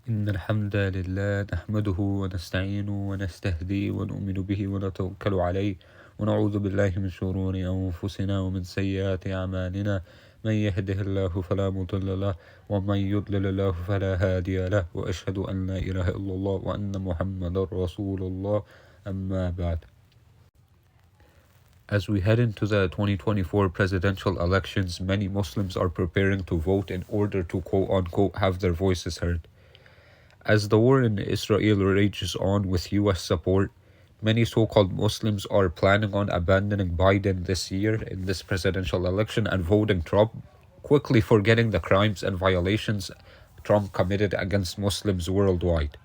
إن الحمد لله نحمده ونستعينه ونستهديه ونؤمن به ونتوكل عليه ونعوذ بالله من شرور أنفسنا ومن سيئات أعمالنا من يهده الله فلا مضل له ومن يضلل الله فلا هادي له وأشهد أن لا إله إلا الله وأن محمدا رسول الله أما بعد. As we head into the 2024 presidential elections, many Muslims are preparing to vote in order to quote-unquote have their voices heard. As the war in Israel rages on with US support, many so-called Muslims are planning on abandoning Biden this year in this presidential election and voting Trump, quickly forgetting the crimes and violations Trump committed against Muslims worldwide.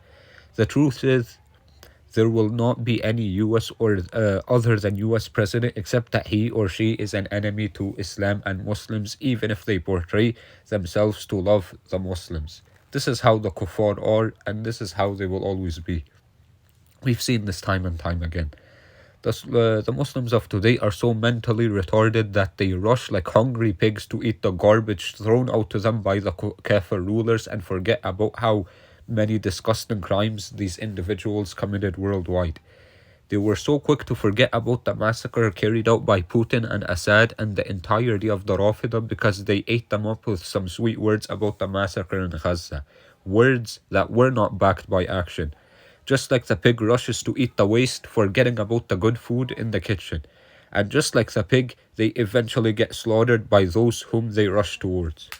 The truth is, there will not be any US or other than US president except that he or she is an enemy to Islam and Muslims, even if they portray themselves to love the Muslims. This is how the Kuffar are, and this is how they will always be. We've seen this time and time again. The Muslims of today are so mentally retarded that they rush like hungry pigs to eat the garbage thrown out to them by the Kuffar rulers and forget about how many disgusting crimes these individuals committed worldwide. They were so quick to forget about the massacre carried out by Putin and Assad and the entirety of the Rafida because they ate them up with some sweet words about the massacre in Gaza. Words that were not backed by action. Just like the pig rushes to eat the waste, forgetting about the good food in the kitchen. And just like the pig, they eventually get slaughtered by those whom they rush towards.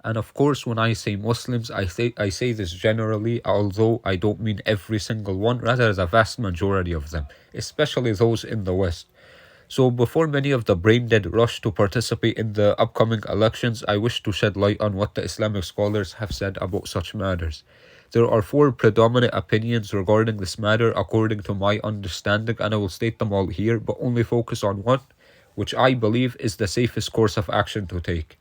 And of course, when I say Muslims, I say this generally, although I don't mean every single one, rather the vast majority of them, especially those in the West. So before many of the brain-dead rush to participate in the upcoming elections, I wish to shed light on what the Islamic scholars have said about such matters. There are four predominant opinions regarding this matter according to my understanding, and I will state them all here, but only focus on one, which I believe is the safest course of action to take.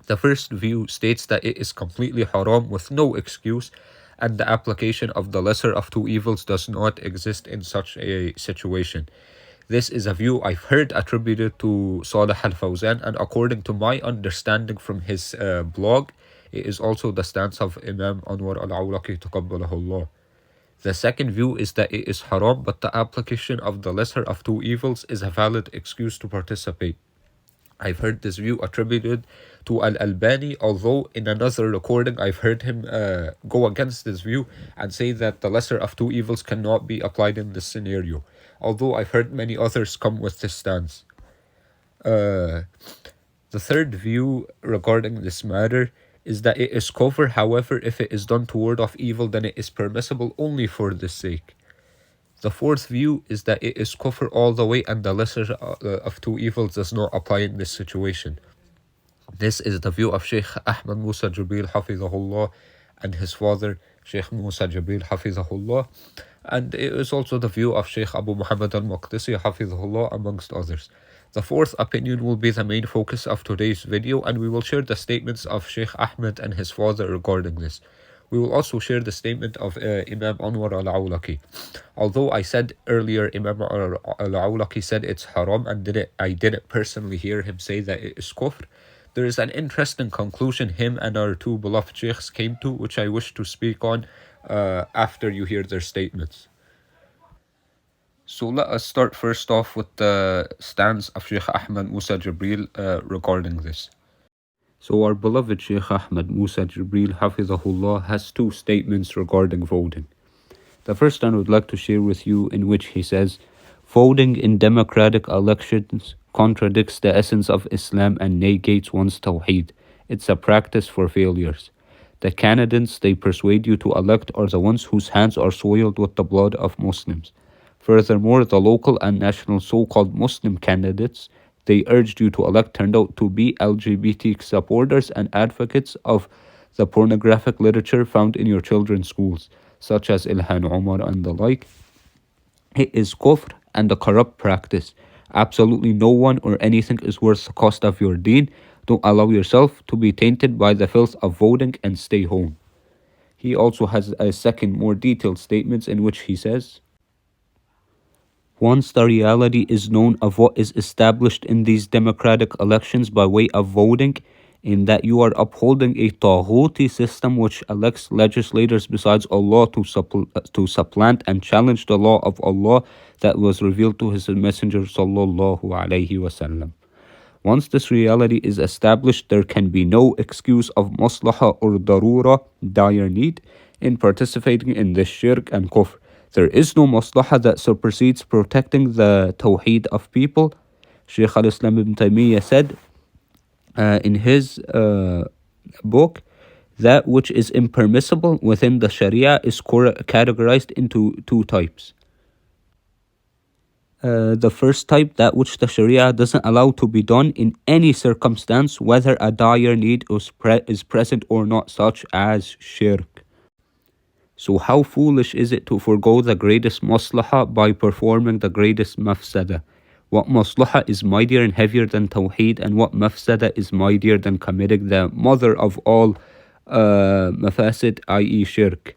The first view states that it is completely haram with no excuse, and the application of the lesser of two evils does not exist in such a situation. This is a view I've heard attributed to Salih al-Fawzan, and according to my understanding from his blog, it is also the stance of Imam Anwar al-Awlaqi taqabbalahullah. The second view is that it is haram, but the application of the lesser of two evils is a valid excuse to participate. I've heard this view attributed to Al-Albani, although in another recording I've heard him go against this view and say that the lesser of two evils cannot be applied in this scenario, although I've heard many others come with this stance. The third view regarding this matter is that it is kufr, however, if it is done to ward off evil, then it is permissible only for this sake. The fourth view is that it is kufr all the way and the lesser of two evils does not apply in this situation. This is the view of Sheikh Ahmad Musa Jibril Hafizahullah and his father Sheikh Musa Jibril Hafizahullah, and it is also the view of Sheikh Abu Muhammad al-Maqdisi Hafizahullah, amongst others. The fourth opinion will be the main focus of today's video, and we will share the statements of Sheikh Ahmed and his father regarding this. We will also share the statement of Imam Anwar al-Awlaqi. Although I said earlier Imam al-Awlaqi said it's haram and I didn't personally hear him say that it is kufr, there is an interesting conclusion him and our two beloved sheikhs came to, which I wish to speak on after you hear their statements. So let us start first off with the stance of Sheikh Ahmed Musa Jibril regarding this. So our beloved Sheikh Ahmed Musa Jibril Hafizahullah has two statements regarding voting. The first I would like to share with you, in which he says, voting in democratic elections contradicts the essence of Islam and negates one's tawheed. It's a practice for failures. The candidates they persuade you to elect are the ones whose hands are soiled with the blood of Muslims. Furthermore, the local and national so-called Muslim candidates they urged you to elect turned out to be LGBT supporters and advocates of the pornographic literature found in your children's schools, such as Ilhan Omar and the like. It is kufr and a corrupt practice. Absolutely no one or anything is worth the cost of your deen. Don't allow yourself to be tainted by the filth of voting and stay home. He also has a second, more detailed statement in which he says, once the reality is known of what is established in these democratic elections by way of voting, in that you are upholding a taghuti system which elects legislators besides Allah to supplant and challenge the law of Allah that was revealed to His Messenger sallallahu alaihi wasallam. Once this reality is established, there can be no excuse of maslaha or darura, dire need, in participating in this shirk and kufr. There is no maslaha that supersedes protecting the tawheed of people. Shaykh al-Islam ibn Taymiyyah said in his book, that which is impermissible within the Sharia is categorized into two types. The first type, that which the Sharia doesn't allow to be done in any circumstance, whether a dire need is present or not, such as shirk. So how foolish is it to forego the greatest maslaha by performing the greatest mafsada? What maslaha is mightier and heavier than tawheed, and what mafsada is mightier than committing the mother of all mafasid, i.e. shirk?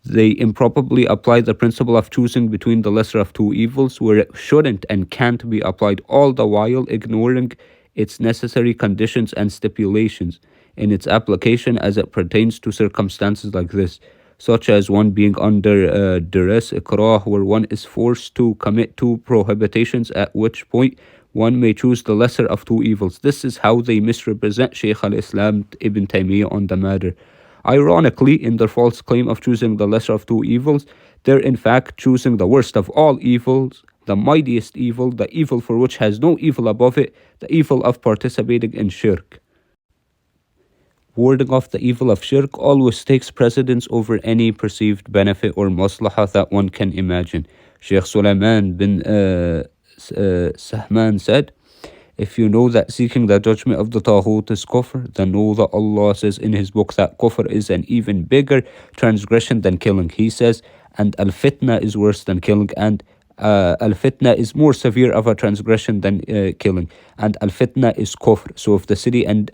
They improperly apply the principle of choosing between the lesser of two evils where it shouldn't and can't be applied, all the while ignoring its necessary conditions and stipulations in its application as it pertains to circumstances like this, such as one being under duress, ikrah, where one is forced to commit two prohibitions, at which point one may choose the lesser of two evils. This is how they misrepresent Shaykh al-Islam ibn Taymiyyah on the matter. Ironically, in their false claim of choosing the lesser of two evils, they're in fact choosing the worst of all evils, the mightiest evil, the evil for which has no evil above it, the evil of participating in shirk. Warding off the evil of shirk always takes precedence over any perceived benefit or maslaha that one can imagine. Shaykh Sulaiman bin Sahman said, if you know that seeking the judgment of the Taghut is Kuffr, then know that Allah says in His book that Kuffr is an even bigger transgression than killing. He says, and Al-Fitna is worse than killing, and Al-Fitna is more severe of a transgression than killing, and Al-Fitna is Kuffr. So if the city and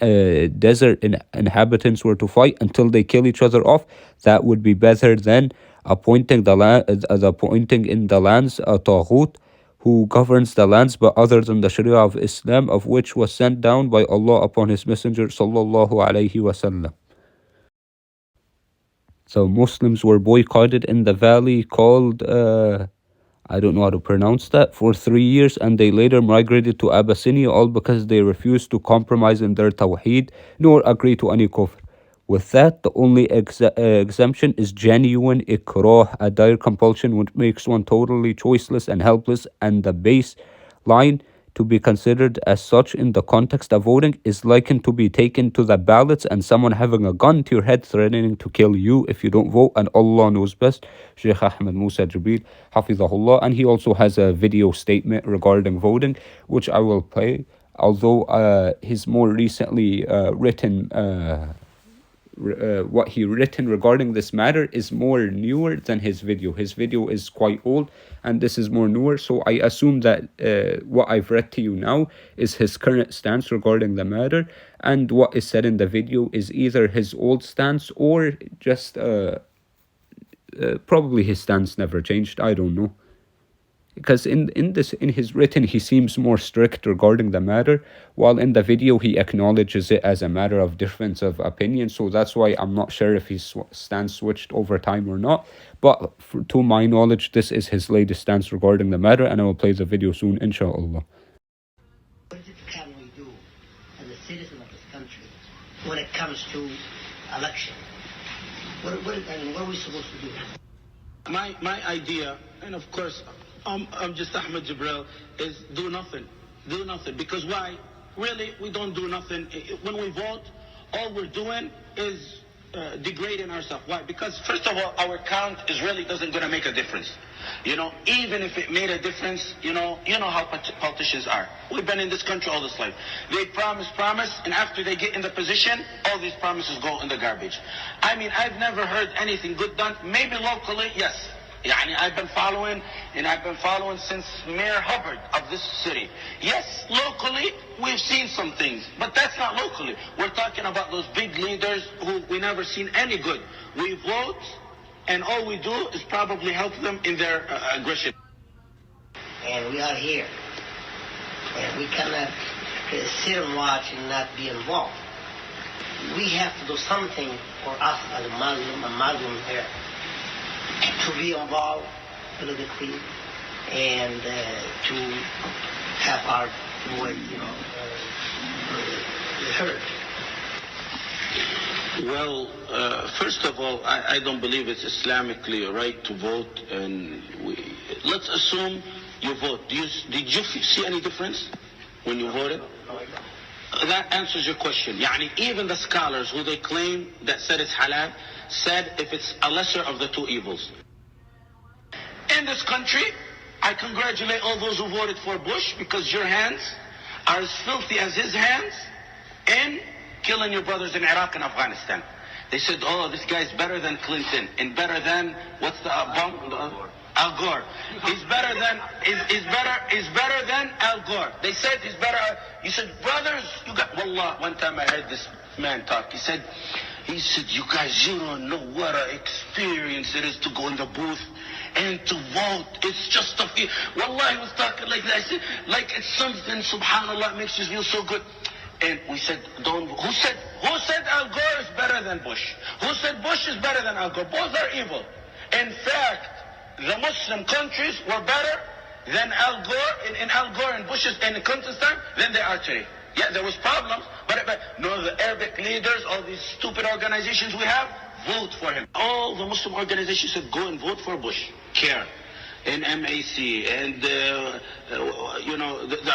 desert inhabitants were to fight until they kill each other off, that would be better than appointing in the lands a Taghut who governs the lands but other than the Sharia of Islam, of which was sent down by Allah upon His Messenger sallallahu alaihi wasallam. So Muslims were boycotted in the valley called, I don't know how to pronounce that, for 3 years, and they later migrated to Abyssinia, all because they refused to compromise in their tawheed nor agree to any kufr. With that, the only exemption is genuine ikrah, a dire compulsion which makes one totally choiceless and helpless, and the baseline to be considered as such in the context of voting is likened to be taken to the ballots and someone having a gun to your head threatening to kill you if you don't vote, and Allah knows best. Shaykh Ahmed Musa Jibril, Hafizahullah, and he also has a video statement regarding voting, which I will play, although his more recently written what he written regarding this matter is more newer than his video. His video is quite old and this is more newer, so I assume that what I've read to you now is his current stance regarding the matter, and what is said in the video is either his old stance or just probably his stance never changed. I don't know, because in his written he seems more strict regarding the matter, while in the video he acknowledges it as a matter of difference of opinion. So that's why I'm not sure if his stance switched over time or not, but to my knowledge this is his latest stance regarding the matter, and I will play the video soon, inshallah. What can we do as a citizen of this country when it comes to election? What are we supposed to do? My idea, and of course I'm just Ahmed Jibril, is do nothing, because why? Really, we don't do nothing. When we vote, all we're doing is degrading ourselves. Why? Because first of all, our count is really doesn't gonna make a difference. Even if it made a difference, you know how politicians are. We've been in this country all this life. They promise, and after they get in the position, all these promises go in the garbage. I mean, I've never heard anything good done. Maybe locally, yes. I've been following since Mayor Hubbard of this city. Yes, locally, we've seen some things, but that's not locally. We're talking about those big leaders who we never seen any good. We vote, and all we do is probably help them in their aggression. And we are here. And we cannot sit and watch and not be involved. we have to do something for us as a Muslim here to be involved politically and to have our voice, heard. Well, first of all, I don't believe it's Islamically right to vote. And let's assume you vote. Did you see any difference when you voted? That answers your question. Yani, even the scholars who they claim that said it's halal said if it's a lesser of the two evils. In this country, I congratulate all those who voted for Bush because your hands are as filthy as his hands in killing your brothers in Iraq and Afghanistan. They said, oh, this guy's better than Clinton and better than, what's the Al Gore. He's better than Al Gore. They said he's better. You said, brothers, you got, wallah, one time I heard this man talk. He said, you guys, you don't know what an experience it is to go in the booth and to vote. It's just a feel. Wallah, he was talking like that. I said, like it's something, subhanAllah, makes you feel so good. And we said, who said Al Gore is better than Bush? Who said Bush is better than Al Gore? Both are evil. In fact, the Muslim countries were better than Al Gore, in Al Gore and Bush's and Clinton's time than they are today. Yeah, there was problems, but no, the Arabic leaders, all these stupid organizations we have, vote for him. All the Muslim organizations said, go and vote for Bush. CARE and MAC and the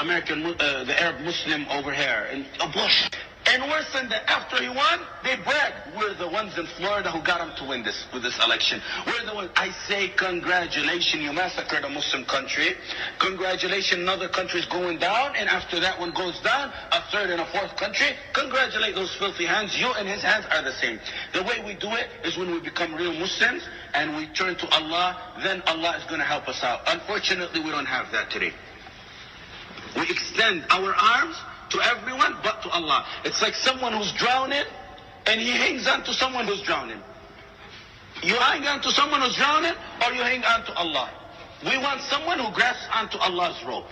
American, the Arab Muslim over here and Bush. And worse than that, after he won, they bragged. We're the ones in Florida who got him to win with this election. We're the ones. I say congratulations, you massacred a Muslim country. Congratulations, another country's going down. And after that one goes down, a third and a fourth country. Congratulate those filthy hands. You and his hands are the same. The way we do it is when we become real Muslims and we turn to Allah, then Allah is going to help us out. Unfortunately, we don't have that today. We extend our arms to everyone but to Allah. It's like someone who's drowning and he hangs on to someone who's drowning. You hang on to someone who's drowning or you hang on to Allah. We want someone who grasps onto Allah's rope.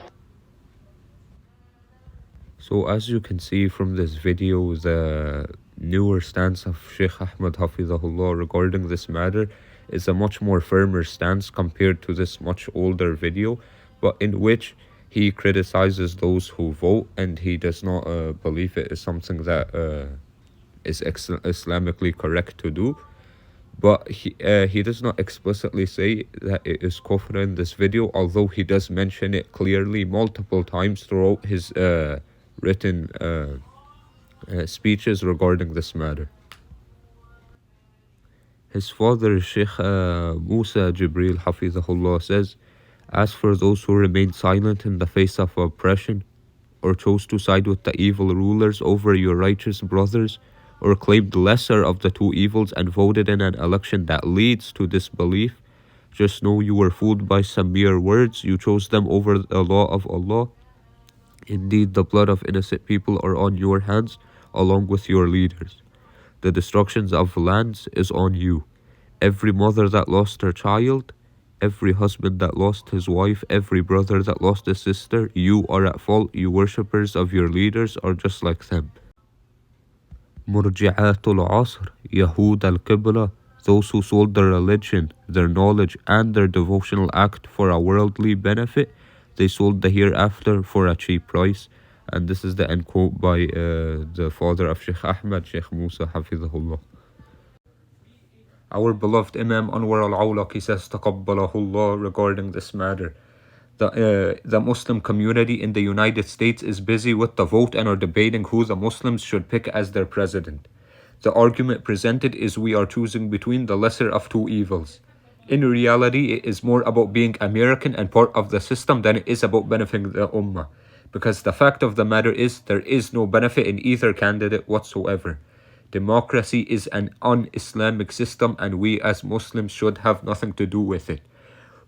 So as you can see from this video, the newer stance of Sheikh Ahmed Hafizahullah regarding this matter is a much more firmer stance compared to this much older video, but in which he criticizes those who vote, and he does not believe it is something that is Islamically correct to do. But he does not explicitly say that it is Kuffr in this video, although he does mention it clearly multiple times throughout his written speeches regarding this matter. His father, Sheikh Musa Jibril Hafizahullah, says, as for those who remain silent in the face of oppression, or chose to side with the evil rulers over your righteous brothers, or claimed the lesser of the two evils and voted in an election that leads to disbelief, just know you were fooled by some mere words. You chose them over the law of Allah. Indeed, the blood of innocent people are on your hands, along with your leaders. The destructions of lands is on you. Every mother that lost her child, every husband that lost his wife, every brother that lost his sister, you are at fault. You worshippers of your leaders are just like them. Murji'atul Asr, Yahud al-Qibla, those who sold their religion, their knowledge, and their devotional act for a worldly benefit, they sold the hereafter for a cheap price. And this is the end quote by the father of Sheikh Ahmed, Sheikh Musa Hafizahullah. Our beloved Imam Anwar al-Awlaqi says, Taqabbalahullah, regarding this matter. The Muslim community in the United States is busy with the vote and are debating who the Muslims should pick as their president. The argument presented is we are choosing between the lesser of two evils. In reality, it is more about being American and part of the system than it is about benefiting the Ummah. Because the fact of the matter is, there is no benefit in either candidate whatsoever. Democracy is an un-Islamic system, and we as Muslims should have nothing to do with it.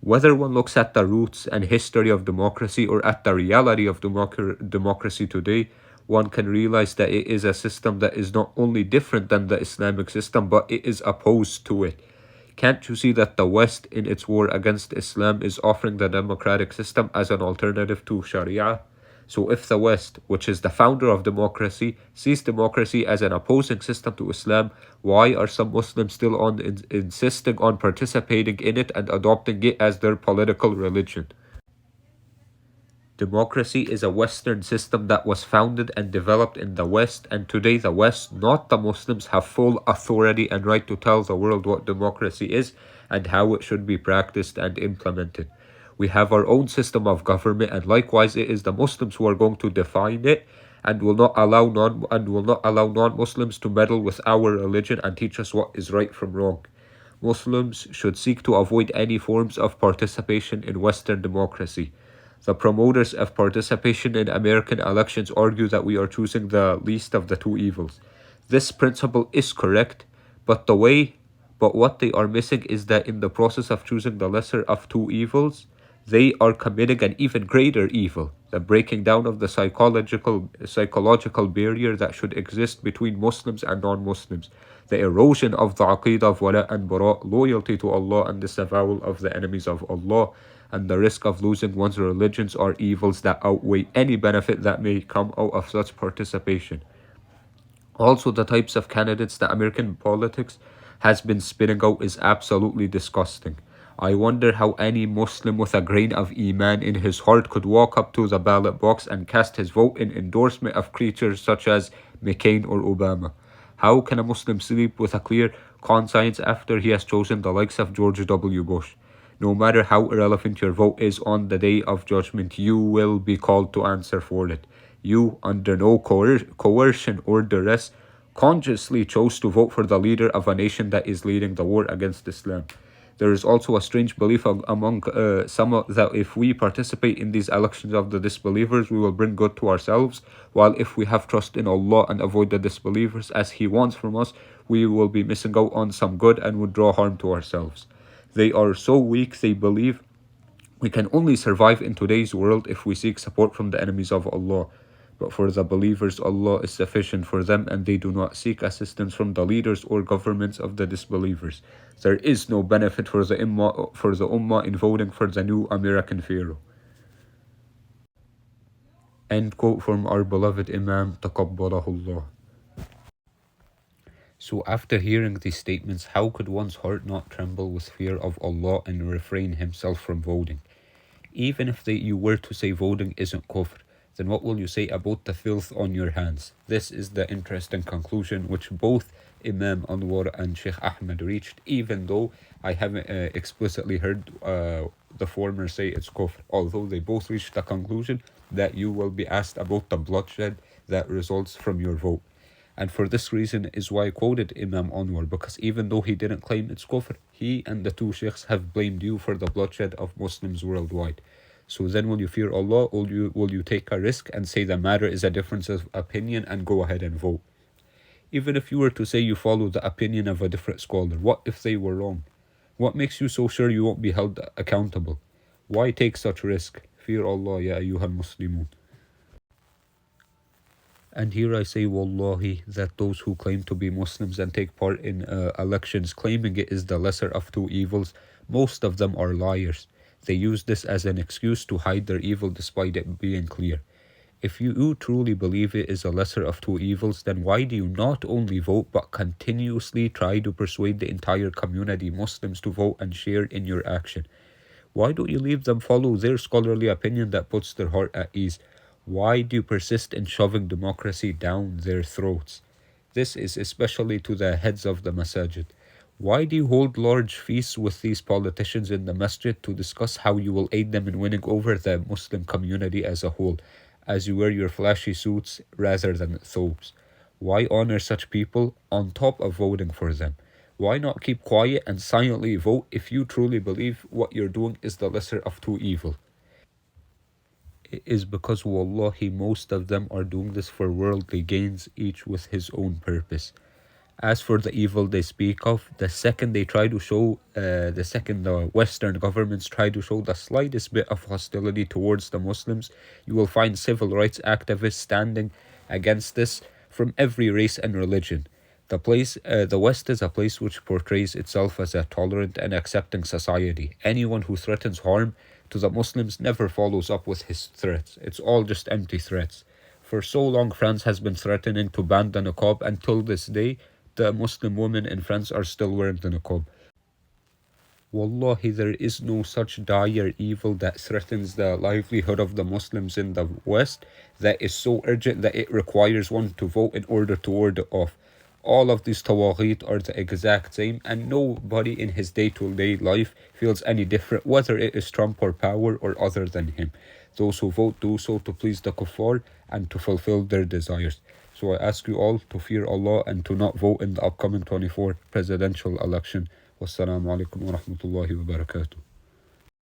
Whether one looks at the roots and history of democracy or at the reality of democracy today, one can realize that it is a system that is not only different than the Islamic system, but it is opposed to it. Can't you see that the West, in its war against Islam, is offering the democratic system as an alternative to Sharia? So if the West, which is the founder of democracy, sees democracy as an opposing system to Islam, why are some Muslims still insisting on participating in it and adopting it as their political religion? Democracy is a Western system that was founded and developed in the West, and today the West, not the Muslims, have full authority and right to tell the world what democracy is and how it should be practiced and implemented. We have our own system of government, and likewise it is the Muslims who are going to define it and will not allow non-Muslims to meddle with our religion and teach us what is right from wrong. Muslims should seek to avoid any forms of participation in Western democracy. The promoters of participation in American elections argue that we are choosing the least of the two evils. This principle is correct, but what they are missing is that in the process of choosing the lesser of two evils, they are committing an even greater evil, the breaking down of the psychological barrier that should exist between Muslims and non-Muslims, the erosion of the aqidah of wala and bara, loyalty to Allah and disavowal of the enemies of Allah, and the risk of losing one's religions are evils that outweigh any benefit that may come out of such participation. Also, the types of candidates that American politics has been spitting out is absolutely disgusting. I wonder how any Muslim with a grain of Iman in his heart could walk up to the ballot box and cast his vote in endorsement of creatures such as McCain or Obama. How can a Muslim sleep with a clear conscience after he has chosen the likes of George W. Bush? No matter how irrelevant your vote is on the day of judgment, you will be called to answer for it. You, under no coercion or duress, consciously chose to vote for the leader of a nation that is leading the war against Islam. There is also a strange belief among some that if we participate in these elections of the disbelievers, we will bring good to ourselves, while if we have trust in Allah and avoid the disbelievers as He wants from us, we will be missing out on some good and would draw harm to ourselves. They are so weak they believe we can only survive in today's world if we seek support from the enemies of Allah. But for the believers, Allah is sufficient for them, and they do not seek assistance from the leaders or governments of the disbelievers. There is no benefit for the Ummah in voting for the new American Pharaoh. End quote from our beloved Imam, Taqabbalahullah. So after hearing these statements, how could one's heart not tremble with fear of Allah and refrain himself from voting? Even if you were to say voting isn't Kuffr, then what will you say about the filth on your hands? This is the interesting conclusion which both Imam Anwar and Sheikh Ahmed reached, even though I haven't explicitly heard the former say it's Kuffr, although they both reached the conclusion that you will be asked about the bloodshed that results from your vote. And for this reason is why I quoted Imam Anwar, because even though he didn't claim it's Kuffr, he and the two sheikhs have blamed you for the bloodshed of Muslims worldwide. So then will you fear Allah, or will you take a risk and say the matter is a difference of opinion and go ahead and vote? Even if you were to say you follow the opinion of a different scholar, what if they were wrong? What makes you so sure you won't be held accountable? Why take such risk? Fear Allah, ya ayyuhal muslimun. And here I say, wallahi, that those who claim to be Muslims and take part in elections claiming it is the lesser of two evils, most of them are liars. They use this as an excuse to hide their evil despite it being clear. If you truly believe it is a lesser of two evils, then why do you not only vote but continuously try to persuade the entire community Muslims to vote and share in your action? Why don't you leave them follow their scholarly opinion that puts their heart at ease? Why do you persist in shoving democracy down their throats? This is especially to the heads of the masajid. Why do you hold large feasts with these politicians in the masjid to discuss how you will aid them in winning over the Muslim community as a whole, as you wear your flashy suits rather than thobes? Why honor such people on top of voting for them? Why not keep quiet and silently vote if you truly believe what you're doing is the lesser of two evils? It is because, wallahi, most of them are doing this for worldly gains, each with his own purpose. As for the evil they speak of, the second the Western governments try to show the slightest bit of hostility towards the Muslims, you will find civil rights activists standing against this from every race and religion. The West is a place which portrays itself as a tolerant and accepting society. Anyone who threatens harm to the Muslims never follows up with his threats. It's all just empty threats. For so long, France has been threatening to ban the niqab. Until this day, the Muslim women in France are still wearing the niqab. Wallahi, there is no such dire evil that threatens the livelihood of the Muslims in the West that is so urgent that it requires one to vote in order to ward it off. All of these tawaghit are the exact same, and nobody in his day-to-day life feels any different, whether it is Trump or power or other than him. Those who vote do so to please the kuffar and to fulfill their desires. So I ask you all to fear Allah and to not vote in the upcoming 24 presidential election. Wassalamu alaikum wa rahmatullahi wa barakatuh.